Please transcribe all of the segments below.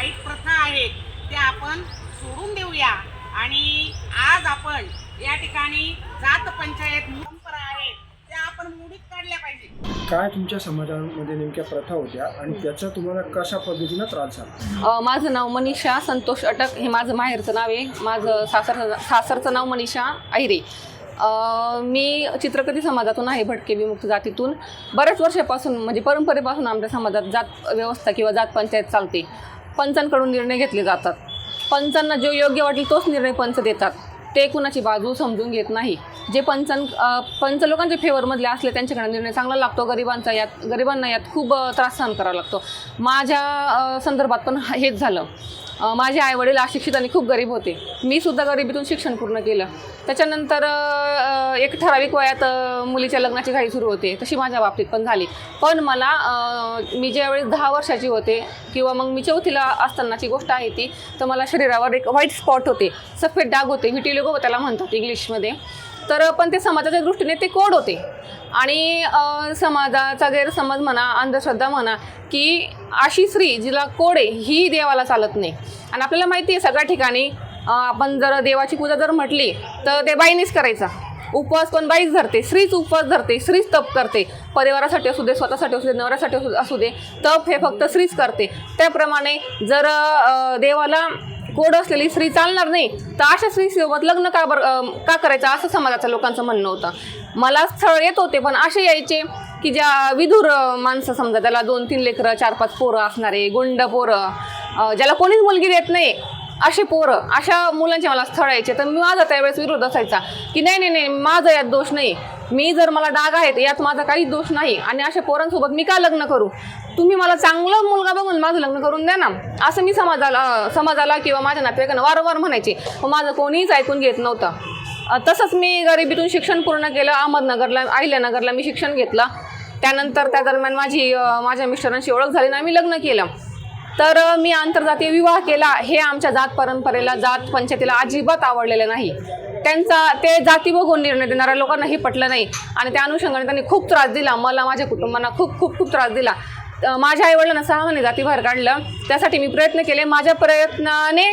वाईट प्रथा आहेत त्या आपण सोडून देऊया आणि आज आपण या ठिकाणी जात पंचायत परंपरा आहेत त्या आपण मोडीत काढल्या पाहिजे. काय तुमच्या समाजामध्ये नेमक्या प्रथा होत्या आणि त्याचा तुम्हाला कशा पद्धतीनं त्रास झाला? माझं नाव मनीषा संतोष अटक, हे माझं माहेरचं नाव आहे. माझं सासरचं नाव मनीषा अहिरे. मी चित्रकथी समाजातून आहे, भटके विमुक्त जातीतून. बऱ्याच वर्षापासून म्हणजे परंपरेपासून आमच्या समाजात जात व्यवस्था किंवा जात पंचायत चालते. पंचांकडून निर्णय घेतले जातात. पंचांना जो योग्य वाटेल तोच निर्णय पंच देतात. ते कुणाची बाजू समजून घेत नाही. जे पंच लोकांच्या फेवरमधले असले त्यांच्याकडे निर्णय चांगला लागतो. गरिबांना यात खूप त्रास सहन करावा लागतो. माझ्या संदर्भात पण हेच झालं. माझे आईवडील अशिक्षित आणि खूप गरीब होते. मी सुद्धा गरिबीतून शिक्षण पूर्ण केलं. त्याच्यानंतर एक ठराविक वयात मुलीच्या लग्नाची घाई सुरू होते. तशी माझ्या बाबतीत पण झाली. पण मला मी ज्यावेळेस 10 वर्षाची होते किंवा मग मी 4थीला असतानाची गोष्ट आहे ती, तर मला शरीरावर एक व्हाईट स्पॉट होते, सफेद डाग होते, व्हिटिलिगो त्याला म्हणतात इंग्लिशमध्ये. तर पण ते समाजाच्या दृष्टीने ते कोड होते आणि समाजाचा गैरसमज म्हणा, अंधश्रद्धा म्हणा की अशी स्त्री जिला कोड आहे ही देवाला चालत नाही. आणि आपल्याला माहिती आहे सगळ्या ठिकाणी आपण जर देवाची पूजा जर म्हटली तर ते बाईनेच करायचा. उपवास पण बाईच धरते, स्त्रीच उपवास धरते, स्त्रीच तप करते. परिवारासाठी असू दे, स्वतःसाठी असू दे, नवऱ्यासाठी असू दे, तप हे फक्त स्त्रीच करते. त्याप्रमाणे जर देवाला कोड असलेली स्त्री चालणार नाही तर अशा स्त्रीसोबत लग्न का करायचं असं समाजाच्या लोकांचं म्हणणं होतं. मला स्थळ येत होते पण असे यायचे की ज्या विधुर माणसं, समजा त्याला 2-3 लेकरं, 4-5 पोरं असणारे, गुंड पोरं, ज्याला कोणीच मुलगी देत नाही असे पोरं, अशा मुलांचे मला स्थळ यायचे. तर मी माझा त्यावेळेस विरोध असायचा की नाही माझं यात दोष नाही. मी जर मला डाग आहेत यात माझा काहीच दोष नाही आणि अशा पोरांसोबत मी का लग्न करू? तुम्ही मला चांगलं मुलगा बघून माझं लग्न करून द्या ना, असं मी समाजाला किंवा माझ्या नातेवाईकांना वारंवार म्हणायचे. पण माझं कोणीच ऐकून घेत नव्हतं. तसंच मी गरिबीतून शिक्षण पूर्ण केलं. अहमदनगरला, अहिल्यानगरला मी शिक्षण घेतलं. त्यानंतर त्या दरम्यान माझ्या मिस्टरांशी ओळख झाली आणि आम्ही लग्न केलं. तर मी आंतरजातीय विवाह केला. हे आमच्या जात परंपरेला, जात पंचायतीला अजिबात आवडलेलं नाही. ते जाती बघून निर्णय देणाऱ्या लोकांना हे पटलं नाही आणि त्या अनुषंगाने त्यांनी खूप त्रास दिला मला, माझ्या कुटुंबांना खूप त्रास दिला. माझ्या आईवडिलांना 6 महिने जातीबाहेर काढलं. त्यासाठी मी प्रयत्न केले. माझ्या प्रयत्नाने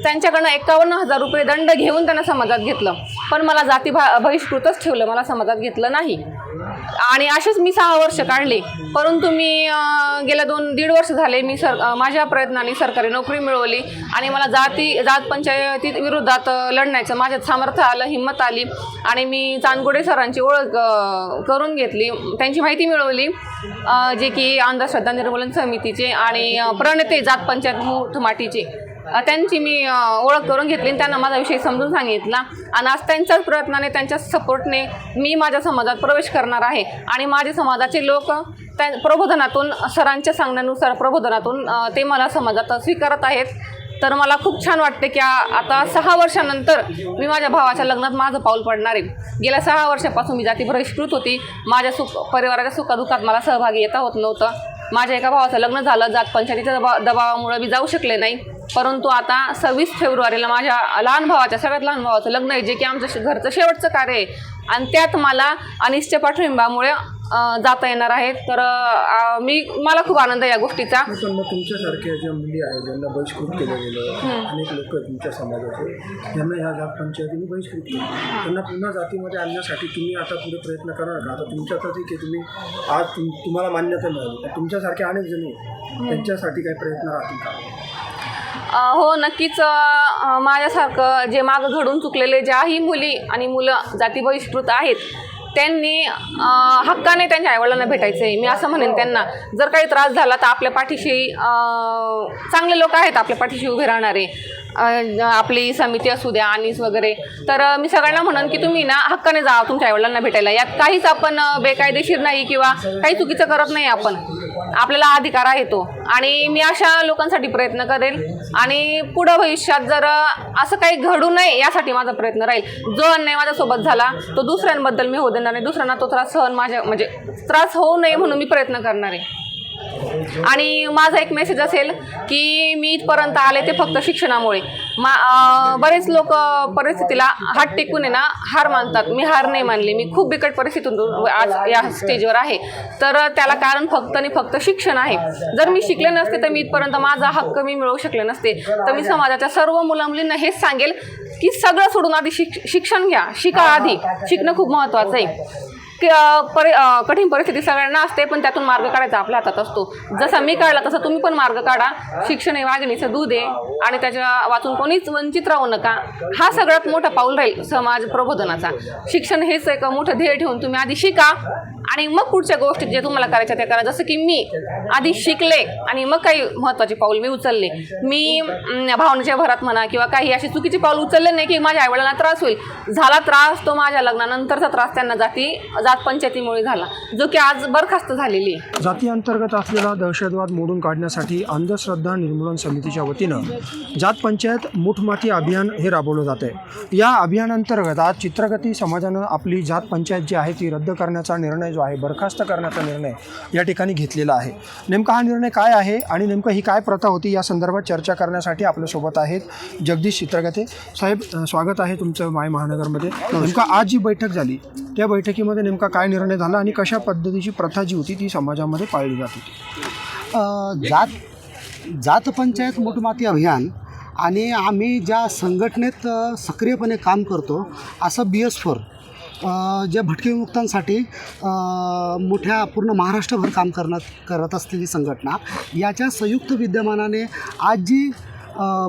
त्यांच्याकडनं 51,000 रुपये दंड घेऊन त्यांना समाजात घेतलं. पण मला जाती बहिष्कृतच ठेवलं, मला समाजात घेतलं नाही. आणि असेच मी 6 वर्ष काढले. परंतु मी गेल्या 1.5 वर्ष झाले मी माझ्या प्रयत्नाने सरकारी नोकरी मिळवली आणि मला जात पंचायती विरोधात लढण्याचं माझ्यात सामर्थ्य आलं, हिंमत आली आणि मी चांदगुडे सरांची ओळख करून घेतली, त्यांची माहिती मिळवली, जे की अंधश्रद्धा निर्मूलन समितीचे आणि प्रणेते जात पंचायत मुठमाटीचे. त्यांची मी ओळख करून घेतली आणि त्यांना माझा विषय समजून सांगितला आणि आज त्यांच्याच प्रयत्नाने, त्यांच्या सपोर्टने मी माझ्या समाजात प्रवेश करणार आहे आणि माझ्या समाजाचे लोक त्या प्रबोधनातून, सरांच्या सांगण्यानुसार प्रबोधनातून ते मला समाजात स्वीकारत आहेत. तर मला खूप छान वाटते की आता 6 वर्षानंतर मी माझ्या भावाच्या लग्नात माझं पाऊल पडणार आहे. गेल्या 6 वर्षापासून मी जाती बहिष्कृत होती. माझ्या परिवाराच्या सुखादुःखात मला सहभागी येता होत नव्हतं. माझ्या एका भावाचं लग्न झालं, जात पंचायतीच्या दबावामुळे मी जाऊ शकले नाही. परंतु आता 26 फेब्रुवारीला माझ्या लहान भावाच्या, सगळ्यात लहान भावाचं लग्न आहे, जे की आमच्या घरचं शेवटचं कार्य आहे आणि त्यात मला अनिसच्या पाठिंब्यामुळे जाता येणार आहे. तर मला खूप आनंद आहे या गोष्टीचा. पण मग तुमच्यासारख्या ज्या मुली आहेत ज्यांना बहिष्कृत केलं गेलं, अनेक लोक तुमच्या समाजाचे त्यांना ह्या जात पंचायतीने बहिष्कृत केलं, त्यांना पुन्हा जातीमध्ये आणण्यासाठी तुम्ही आता पुढे प्रयत्न करणार का? आता तुमच्या तर ठीक आहे, तुम्ही आज तुम्हाला मान्यता मिळाली, पण तुमच्यासारखे अनेक जणी त्यांच्यासाठी काही प्रयत्न राहतील का? हो, नक्कीच. माझ्यासारखं जे मागं घडून चुकलेले ज्याही मुली आणि मुलं जाती बहिष्कृत आहेत त्यांनी हक्काने त्यांच्या आईवडिलांना भेटायचं आहे. मी असं म्हणेन त्यांना, जर काही त्रास झाला तर आपल्या पाठीशी चांगले लोक आहेत, आपल्या पाठीशी उभे राहणारे. आपली समिती असू द्या, अनिस वगैरे. तर मी सगळ्यांना म्हणेन की तुम्ही ना हक्काने जा तुमच्या आईवडिलांना भेटायला. यात काहीच आपण बेकायदेशीर नाही किंवा काही चुकीचं करत नाही. आपल्याला अधिकार आहे तो. आणि मी अशा लोकांसाठी प्रयत्न करेल आणि पुढं भविष्यात जर असं काही घडू नये यासाठी माझा प्रयत्न राहील. जो अन्याय माझ्यासोबत झाला तो दुसऱ्यांबद्दल मी होऊ देणार नाही. दुसऱ्यांना तो त्रास त्रास होऊ नये म्हणून मी प्रयत्न करणार आहे. आणि माझा एक मेसेज असेल की मी इथपर्यंत आले ते फक्त शिक्षणामुळे. बरेच लोक परिस्थितीला हात टेकून आहे ना हार मानतात. मी हार नाही मानली. मी खूप बिकट परिस्थितीतून आज या स्टेजवर आहे. तर त्याला कारण फक्त आणि फक्त शिक्षण आहे. जर मी शिकले नसते तर मी इथपर्यंत माझा हक्क मी मिळवू शकले नसते. तर मी समाजाच्या सर्व मुलामुलींना हेच सांगेल की सगळं सोडून आधी शिक्षण घ्या. शिका. आधी शिकणं खूप महत्त्वाचं आहे. कठीण परिस्थिती सगळ्यांना असते पण त्यातून मार्ग काढायचा आपल्या हातात असतो. जसा मी काढला तसा तुम्ही पण मार्ग काढा. शिक्षण हे वाघिणीचं दूध आहे आणि त्याच्या वाचून कोणीच वंचित राहू नका. हा सगळ्यात मोठा पाऊल राहील समाज प्रबोधनाचा. शिक्षण हेच एक मोठं ध्येय ठेवून तुम्ही आधी शिका आणि मग पुढच्या गोष्टी जे तुम्हाला करायच्या त्या करा. जसं की मी आधी शिकले आणि मग काही महत्त्वाचे पाऊल मी उचलले. मी भावनेच्या भरात म्हणा किंवा काही अशी चुकीची पाऊल उचलले नाही की माझ्या आईवडिलांना त्रास होईल. झाला त्रास तो माझ्या लग्नानंतरचा त्रास त्यांना जात पंचायतीमुळे झाला, जो की आज बरखास्त झालेली आहे. जाती अंतर्गत असलेला दहशतवाद मोडून काढण्यासाठी अंधश्रद्धा निर्मूलन समितीच्या वतीनं जात पंचायत मूठमाती अभियान हे राबवलं जात आहे. या अभियानांतर्गत आज चित्रगती समाजानं आपली जात पंचायत जी आहे ती रद्द करण्याचा निर्णय जो आहे, बरखास्त करण्याचा निर्णय या ठिकाणी घेतलेला आहे. नेमका हा निर्णय काय आहे आणि नेमकं ही काय प्रथा होती या संदर्भात चर्चा करण्यासाठी आपल्यासोबत आहेत जगदीश चित्रगते साहेब. स्वागत आहे तुमचं माय महानगरमध्ये. नेमका आज जी बैठक झाली त्या बैठकीमध्ये नेमका काय निर्णय झाला आणि कशा पद्धतीची प्रथा जी होती ती समाजामध्ये पाळली जात होती? जात पंचायत मूठमाती अभियान आणि आम्ही ज्या संघटनेत सक्रियपणे काम करतो असं BS4 ज्या भटके विमुक्तांसाठी मोठ्या पूर्ण महाराष्ट्रभर काम करत असलेली संघटना, याच्या संयुक्त विद्यमानाने आज जी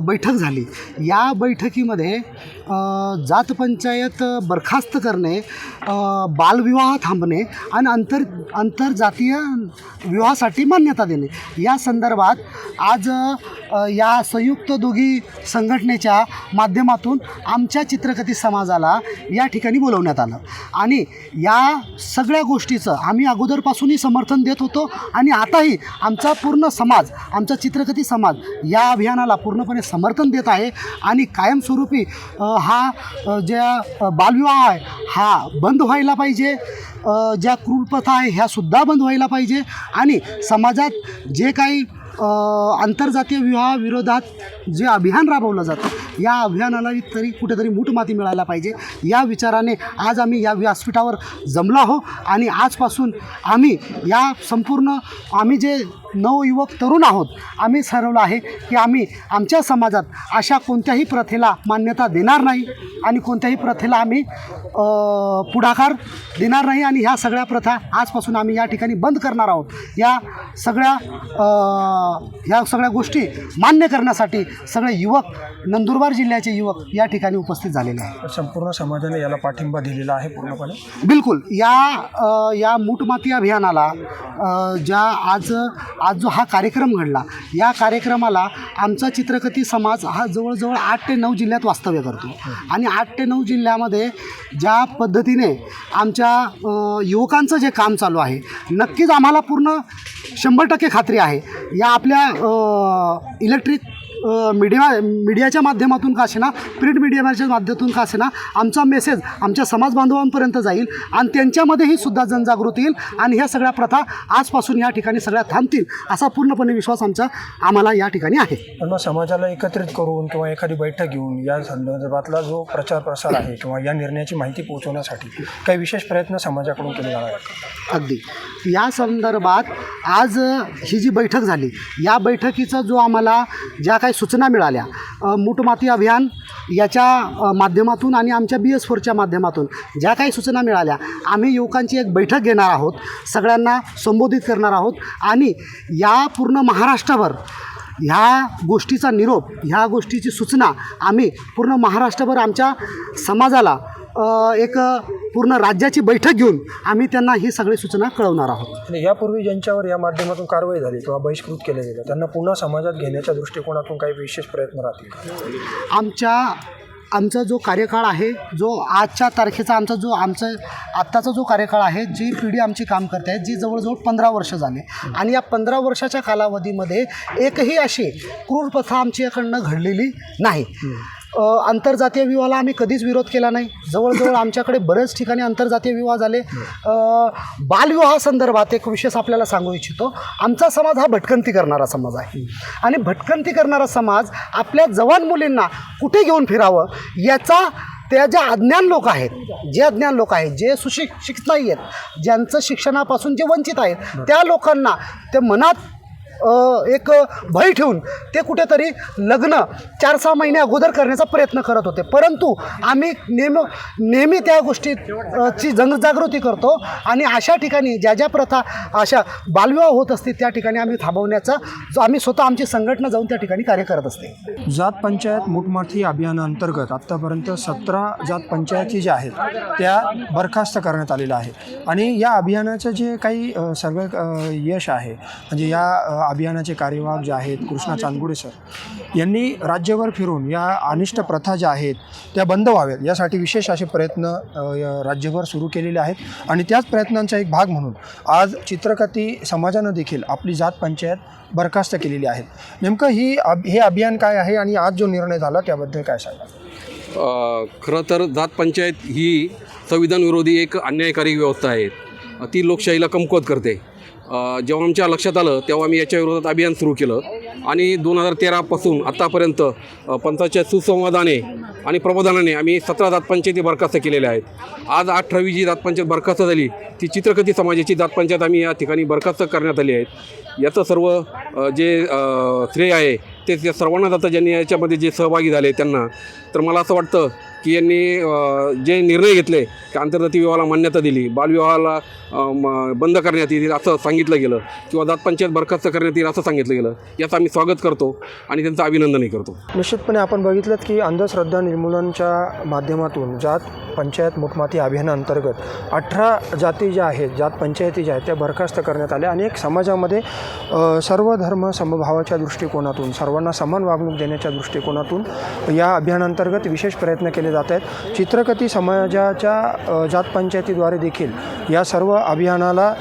बैठक झाली, या बैठकीमध्ये जात पंचायत बरखास्त करणे, बालविवाह थांबणे आणि आंतरजातीय विवाहासाठी मान्यता देणे या संदर्भात आज या संयुक्त दोघी संघटनेच्या माध्यमातून आमच्या चित्रकथी समाजाला या ठिकाणी बोलवण्यात आलं. आणि या सगळ्या गोष्टीचं आम्ही अगोदरपासूनही समर्थन देत होतो आणि आताही आमचा पूर्ण समाज, आमचा चित्रकथी समाज या अभियानाला पूर्णपणे समर्थन देत आहे. आणि कायमस्वरूपी हा ज्या बालविवाह आहे हा बंद व्हायला पाहिजे, ज्या क्रूर प्रथा आहे ह्यासुद्धा बंद व्हायला पाहिजे. आणि समाजात जे काही आंतरजातीय विवाहाविरोधात जे अभियान राबवलं जातं या अभियानाला तरी कुठेतरी मूठमाती मिळायला पाहिजे या विचाराने आज आम्ही या व्यासपीठावर जमलो आहो. आणि आजपासून आम्ही या संपूर्ण आम्ही जे नवयुवक तरुण आहोत, आम्ही ठरवलं आहे की आम्ही आमच्या समाजात अशा कोणत्याही प्रथेला मान्यता देणार नाही आणि कोणत्याही प्रथेला आम्ही पुढाकार देणार नाही. आणि ह्या सगळ्या प्रथा आजपासून आम्ही या ठिकाणी बंद करणार आहोत. या सगळ्या गोष्टी मान्य करण्यासाठी सगळे युवक, नंदुरबार जिल्ह्याचे युवक या ठिकाणी उपस्थित झालेले आहेत. संपूर्ण समाजाने याला पाठिंबा दिलेला आहे पूर्णपणे. बिलकुल. या मूठमाती अभियानाला आज जो हा कार्यक्रम घडला, या कार्यक्रमाला आमचा चित्रकथी समाज हा जवळजवळ 8 ते 9 जिल्ह्यात वास्तव्य करतो. आणि 8 ते 9 जिल्ह्यामध्ये ज्या पद्धतीने आमच्या युवकांचं जे काम चालू आहे, नक्कीच आम्हाला पूर्ण 100% खात्री आहे या आपल्या इलेक्ट्रिक मीडियाच्या माध्यमातून का असेना, प्रिंट मीडियाच्या माध्यमातून का असेना, आमचा मेसेज आमच्या समाज बांधवांपर्यंत जाईल आणि त्यांच्यामध्येही सुद्धा जनजागृती येईल आणि ह्या सगळ्या प्रथा आजपासून या ठिकाणी सगळ्या थांबतील असा पूर्णपणे विश्वास आम्हाला या ठिकाणी आहे. पण मग समाजाला एकत्रित करून किंवा एखादी बैठक घेऊन या संदर्भातला जो प्रचार प्रसार आहे किंवा या निर्णयाची माहिती पोहोचवण्यासाठी काही विशेष प्रयत्न समाजाकडून केले जाणार आहेत? अगदी. या संदर्भात आज ही जी बैठक झाली, या बैठकीचा जो आम्हाला ज्या काही सूचना मिळाल्या मूठमाती अभियान याच्या माध्यमातून आणि आमच्या BS4च्या माध्यमातून ज्या काही सूचना मिळाल्या, आम्ही युवकांची एक बैठक घेणार आहोत, सगळ्यांना संबोधित करणार आहोत आणि या पूर्ण महाराष्ट्रभर ह्या गोष्टीचा निरोप, ह्या गोष्टीची सूचना आम्ही पूर्ण महाराष्ट्रभर आमच्या समाजाला एक पूर्ण राज्याची बैठक घेऊन आम्ही त्यांना ही सगळी सूचना कळवणार आहोत. आणि यापूर्वी ज्यांच्यावर या माध्यमातून कारवाई झाली किंवा बहिष्कृत केले गेले त्यांना पुन्हा समाजात घेण्याच्या दृष्टिकोनातून काही विशेष प्रयत्न राहतील? आमचा जो कार्यकाळ आहे, जो आजच्या तारखेचा आत्ताचा जो कार्यकाळ आहे, जी पिढी आमची काम करते आहे, जी जवळजवळ 15 वर्ष झाले आणि या 15 वर्षाच्या कालावधीमध्ये एकही अशी क्रूर प्रथा आमच्याकडनं घडलेली नाही. आंतरजातीय विवाहाला आम्ही कधीच विरोध केला नाही. जवळजवळ आमच्याकडे बरेच ठिकाणी आंतरजातीय विवाह झाले. बालविवाहासंदर्भात एक विशेष आपल्याला सांगू इच्छितो. आमचा समाज हा भटकंती करणारा समाज आहे आणि भटकंती करणारा समाज आपल्या जवान मुलींना कुठे घेऊन फिरावं याचा त्या ज्या अज्ञान लोक आहेत, जे सुशिक्षित नाही आहेत, ज्यांचं शिक्षणापासून जे वंचित आहेत, त्या लोकांना ते मनात एक भय ठेवून ते कुठेतरी लग्न 4-6 महिने अगोदर करण्याचा प्रयत्न करत होते. परंतु आम्ही नेहमी त्या गोष्टीची जनजागृती करतो आणि अशा ठिकाणी ज्या प्रथा अशा बालविवाह होत असतील त्या ठिकाणी आम्ही थांबवण्याचा आम्ही स्वतः आमची संघटना जाऊन त्या ठिकाणी कार्य करत असते. जात पंचायत मोठमाठी अभियानाअंतर्गत आत्तापर्यंत 17 जात पंचायती ज्या आहेत त्या बरखास्त करण्यात आलेल्या आहेत आणि या अभियानाचं जे काही सर्व यश आहे म्हणजे या अभियानाचे कार्यवाह जे आहेत कृष्णा चांदगुडे सर यांनी राज्यभर फिरून या अनिष्ट प्रथा ज्या आहेत त्या बंद व्हाव्यात यासाठी विशेष असे प्रयत्न राज्यभर सुरू केलेले आहेत आणि त्याच प्रयत्नांचा एक भाग म्हणून आज चित्रकथी समाजानं देखील आपली जात पंचायत बरखास्त केलेली आहे. नेमकं हे अभियान काय आहे आणि आज जो निर्णय झाला त्याबद्दल काय सांगा? खरं तर जात पंचायत ही संविधान विरोधी एक अन्यायकारी व्यवस्था आहे. ती लोकशाहीला कमकुवत करते. जेव्हा आमच्या लक्षात आलं तेव्हा आम्ही याच्या विरोधात अभियान सुरू केलं आणि 2013पासून आत्तापर्यंत पंचायत सुसंवादाने आणि प्रबोधनाने आम्ही 17 जात पंचायती बरखास्त केलेल्या आहेत. आज 18वी जी जात पंचायत बरखास्त झाली ती चित्रकथी समाजाची जात पंचायत आम्ही या ठिकाणी बरखास्त करण्यात आली आहेत. याचं सर्व जे श्रेय आहे ते त्या सर्वांना जातं ज्यांनी याच्यामध्ये जे सहभागी झाले त्यांना. तर मला असं वाटतं की यांनी जे निर्णय घेतले की आंतरजातीय विवाहाला मान्यता दिली, बालविवाहाला बंद करण्यात येईल असं सांगितलं गेलं किंवा जात पंचायत बरखास्त करण्यात येईल असं सांगितलं गेलं, याचं आम्ही स्वागत करतो आणि त्यांचं अभिनंदनही करतो. निश्चितपणे आपण बघितलं की अंधश्रद्धा निर्मूलनाच्या माध्यमातून जात पंचायत मोठमाठी अभियानाअंतर्गत 18 जाती ज्या आहेत, जात पंचायती ज्या आहेत त्या बरखास्त करण्यात आल्या आणि एक समाजामध्ये सर्व धर्म समभावाच्या दृष्टिकोनातून सर्वांना समान वागणूक देण्याच्या दृष्टिकोनातून या अभियानांतर्गत विशेष प्रयत्न केले जात आहेत. चित्रकथी समाजाच्या जात पंचायतीद्वारे देखील या सर्व अभियानाला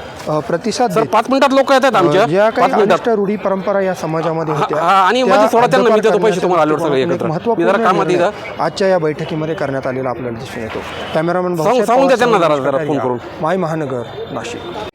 प्रतिसाद सर 5 मिनिटात लोक येतात आमच्या ज्या काही 5 मिनिटात अनिष्ट रूढी परंपरा या समाजामध्ये होत्या आणि मध्ये थोडा त्यांना मी देतो पैसे तुम्हाला आल्यावर सगळे एकत्र. महत्त्वपूर्ण मी जरा कामात निर्णय येतं. आजच्या या बैठकीमध्ये करण्यात आलेला आपल्याला दिसून येतो. कॅमेरामॅन सांगून द्या त्यांना जरा फोन करून. माय महानगर, नाशिक.